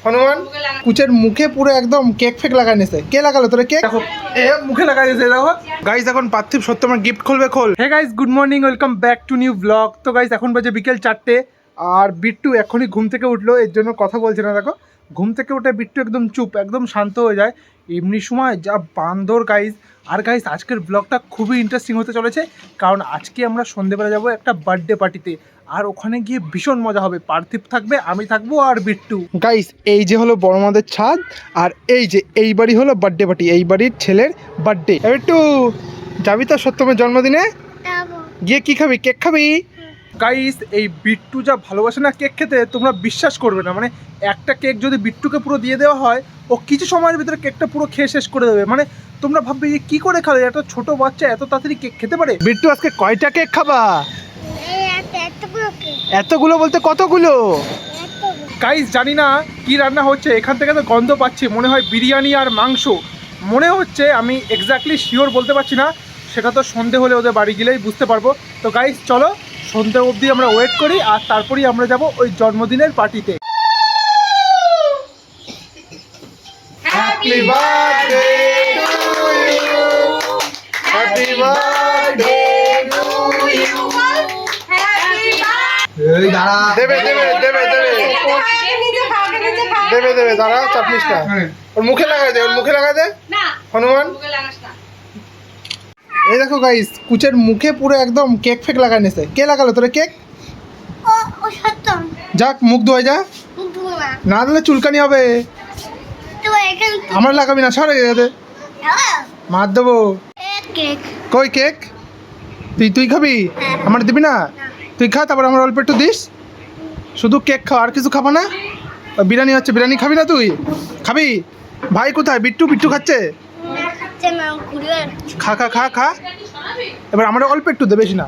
হনুমান কুচের মুখে পুরো একদম কেক ফেক লাগাই নিছে। কে লাগালো তোরে কেক? দেখো এ মুখে লাগাই দিয়েছে। দেখো গাইস এখন পার্থিব সত্যমের গিফট খুলবে। খোল। Hey guys, good morning, welcome back to new blog. তো গাইস এখন বাজে বিকেল 4টে আর বিট্টু এখনই ঘুম থেকে উঠলো, এর জন্য কথা বলছে না। দেখো ঘুম থেকে উঠে বিট্টু একদম চুপ, একদম শান্ত হয়ে যায় এমনি সময়, যা বান্দর গাইস। আর গাইস আজকের ব্লগটা খুবই ইন্টারেস্টিং হতে চলেছে, কারণ আজকে আমরা সন্ধ্যেবেলা যাবো একটা বার্থডে পার্টিতে, আর ওখানে গিয়ে ভীষণ মজা হবে। পার্থিব থাকবে, আমি থাকবো আর বিট্টু। গাইস এই যে হলো বড় মাদের ছাদ, আর এই যে এই বাড়ি হলো বার্থডে পার্টি, এই বাড়ির ছেলের বার্থডে। বিট্টু যাবি তো সত্যমের জন্মদিনে? গিয়ে কি খাবি? কেক খাবি? গাইস এই বিট্টু যা ভালোবাসে না কেক খেতে, তোমরা বিশ্বাস করবে না। মানে একটা কেক যদি বিট্টুকে পুরো দিয়ে দেওয়া হয়, ও কিছু সময়ের ভিতরে কেকটা পুরো খেয়ে শেষ করে দেবে। মানে তোমরা ভাববে যে কী করে খাবে, একটা ছোট বাচ্চা এত তাড়াতাড়ি কেক খেতে পারে? বিট্টু আজকে কয়টা কেক খাবা? এতগুলো বলতে কতগুলো? গাইস জানি না কি রান্না হচ্ছে, এখান থেকে তো গন্ধ পাচ্ছি, মনে হয় বিরিয়ানি আর মাংস মনে হচ্ছে। আমি এক্স্যাক্টলি শিওর বলতে পারছি না, সেটা তো সন্ধে হলে ওদের বাড়ি গেলেই বুঝতে পারবো। তো গাইস চলো সন্ধে অবধি আমরা ওয়েট করি, আর তারপরেই আমরা যাব ওই জন্মদিনের পার্টিতে। Happy birthday to you, happy birthday to you. এই দাঁড়া, দেবে দেবে দেবে দেবে দেবে দেবে দাঁড়া, চাটনিসটা ওর মুখে লাগাই দে, ওর মুখে লাগাই দে হনুমান। এই দেখো গাইস কুচের মুখে পুরো একদম কেক ফেক লাগাই নিছে। কে লাগালো তোরে কেক? যাক মুখ ধোয় যা, না দিলে চুলকানি হবে। আমার লাগাবি না, সরে গেছে মার দেবো। কই কেক? তুই খাবি? আমার দিবি না? তুই খা, তারপর আমার অল্প একটু দিস। শুধু কেক খাও, আর কিছু খাবো না? বিরিয়ানি হচ্ছে, বিরিয়ানি খাবি না? তুই খাবি? ভাই কোথায়? বিট্টু বিট্টু খাচ্ছে? খা খা খা খা, এবার আমরা অল্প একটু দে, বেশি না।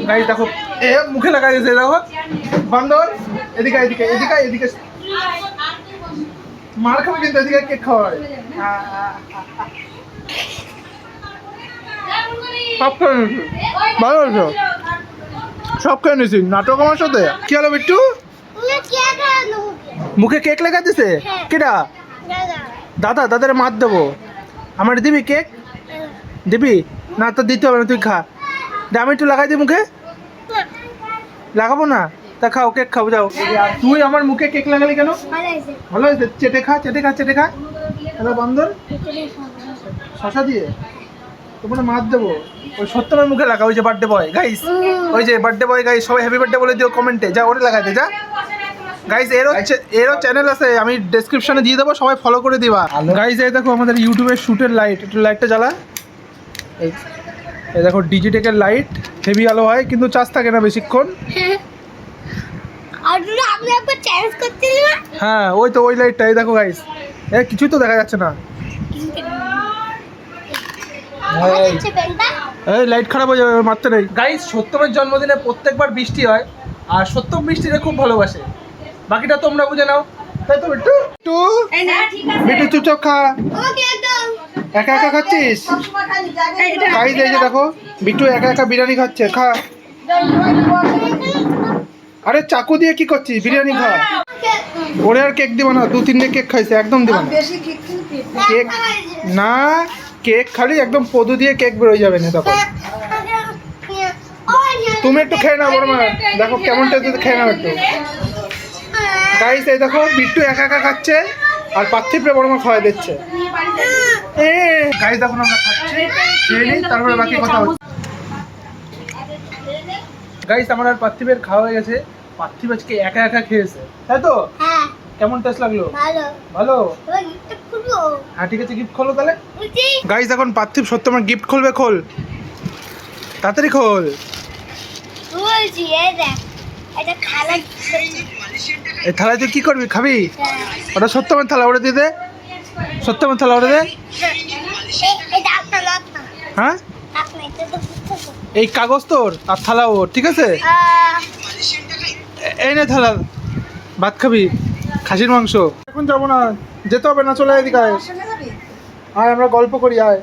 গাইস দেখো এ মুখে লাগাই দিয়েছে। দেখো বান্দর, এদিকে এদিকে এদিকে এদিকে মার খাবে কিন্তু, এদিকে কেক খাওয়ায়। সব খেয়ে নিয়েছি, ভালো হয়েছে, সব খেয়ে নিয়েছি। নাটক আমার সাথে কি হলো বিট্টু? মুখে কেক লাগাই দিছে কেডা? দাদা, দাদারে মার দেবো। আমার দিবি কেক? দিবি না তো দিতে হবে না, তুই খা। আমি একটু লাগাই দিই মুখে। লাগাবো না? তা খাও, কেক খাও যাও। তুই আমার মুখে কেক লাগালি কেন? ভালো হয়েছে, চেটে খা চেটে খা চেটে খা। হ্যালো বান্দর, শশা দিয়ে তোমার মার দেবো। ওই সত্যমের মুখে লাগা, ওই যে বার্থডে বয় গাইস, ওই যে বার্থডে বয় গাইস, সবাই হ্যাপি বার্থডে বলে দিও কমেন্টে, যা ওরে লাগাই দে যা। গাইস এরও চ্যানেল আছে, আমি ডেসক্রিপশনে দিয়ে দেবো, সবাই ফলো করে দিবা। গাইস এই দেখো আমাদের ইউটিউবের শুটের লাইট, একটু লাইটটা জ্বালা। এই দেখো ডিজিটেকের লাইট, হেভি আলো হয় কিন্তু চার্জ থাকে না বেশিক্ষণ। হ্যাঁ ওই তো ওই লাইটটা, এই দেখো গাইস, কিছুই তো দেখা যাচ্ছে না। এই লাইট খারাপ হয়ে যাবে, মারতে নেই। গাইস সত্যমের জন্মদিনে প্রত্যেকবার বৃষ্টি হয়, আর সত্যম বৃষ্টিতে খুব ভালোবাসে, বাকিটা তোমরা বুঝে নাও, তাই তো বিট্টু? বিট্টু চুপচাপ খা, একা একা খাচ্ছিস? গাইস এই যে দেখো বিট্টু একা একা বিরিয়ানি খাচ্ছে, খা। আরে চাকু দিয়ে কি করছিস? বিরিয়ানি খা। ওরে আর কেক দিবা না, 2-3টে কেক খাইছে, একদম দিবা না কেক। না কেক খালি একদম পদু দিয়ে কেক বেরোয় যাবে না তখন। তুমি একটু খেয়ে নাও বড় মা, দেখো কেমন টেস্ট, খেয়ে নাও একটু। গাইস এই দেখো বিট্টু একা একা খাচ্ছে, আর পার্থিবরে বড় মা খাওয়াই দিচ্ছে। গাইস দেখুন আমরা খাচ্ছি, খেয়ে নিই তারপরে বাকি কথা হচ্ছে। গাইস আমার আর পার্থিবের খাওয়া হয়ে গেছে, পার্থিব আজকে একা একা খেয়েছে, তাই তো? কেমন টেস্ট লাগলো? ভালো। হ্যাঁ ঠিক আছে, গিফট খোলো তাহলে। গাইস এখন পার্থিব সত্যমের গিফট খুলবে। খোল তাড়াতাড়ি খোল। এই থালায় তুই কি করবি? খাবি? ওটা সত্যমের থালা, ওটা দিয়ে দে। সত্যমের থালা ওটা দে। হ্যাঁ এই কাগজ তোর, আর থালা ওর, ঠিক আছে? এই নে থালা, ভাত খাবি, খাসির মাংস। এখন যাবো না, যেতে হবে না, চলে এদিকে আয়। আয় আমরা গল্প করি, আয়।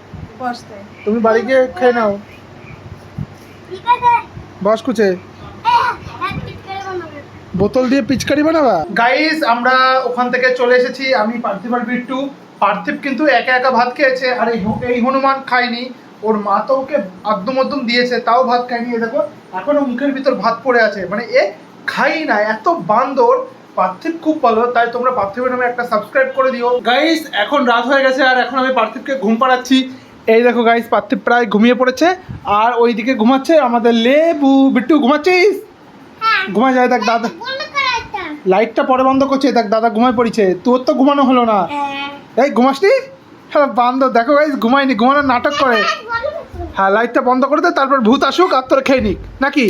তুমি বাড়ি গিয়ে খেয়ে নাও, বস কুচে। বোতল দিয়ে পিচকারি বানাবা। গাইস আমরা ওখান থেকে চলে এসেছি, আমি পার্থিব আর বিট্টু। পার্থিব কিন্তু একা একা ভাত খেয়েছে, আর এই হনুমান খায়নি। ওর মা তো ওকে আদ্যম মধ্যম দিয়েছে, তাও ভাত খায়নি। দেখো এখনো মুখের ভিতর ভাত পড়ে আছে, মানে এ খাই না, এত বান্দর। পার্থিব খুব ভালো, তাই তোমরা পার্থিবের নামে একটা সাবস্ক্রাইব করে দিও। গাইস এখন রাত হয়ে গেছে, আর এখন আমি পার্থিবকে ঘুম পাড়াচ্ছি। এই দেখো গাইস, পার্থিব প্রায় ঘুমিয়ে পড়েছে, আর ওইদিকে ঘুমাচ্ছে আমাদের লেবু। বিট্টু ঘুমাচ্ছিস? ঘুমায় যায়, দেখ দাদা লাইটটা পরে বন্ধ করছে, দেখ দাদা ঘুমায় পড়েছে। তোর তো ঘুমানো হলো না। এই ঘুমাসনি? হ্যাঁ বান্দর, দেখো গাইস ঘুমায়নি, ঘুমানোর নাটক করে। হ্যাঁ লাইটটা বন্ধ করে দে, তারপর ভূত আসুক আর তোর খেয়ে নিক নাকি।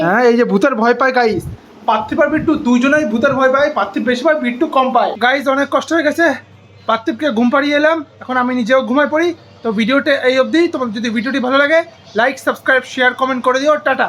হ্যাঁ এই যে ভূতের ভয় পায় গাইস, পার্থিব আর বিট্টু দুজনেই ভূতের ভয় পায়। পার্থিব বেশি পায়, বিট্টু কম পায়। গাইস অনেক কষ্ট হয়ে গেছে, পার্থিবকে ঘুম পাড়িয়ে এলাম, এখন আমি নিজেও ঘুমায় পড়ি। তো ভিডিওটা এই অবধি। তোমার যদি ভিডিওটি ভালো লাগে লাইক, সাবস্ক্রাইব, শেয়ার, কমেন্ট করে দিও। টাটা।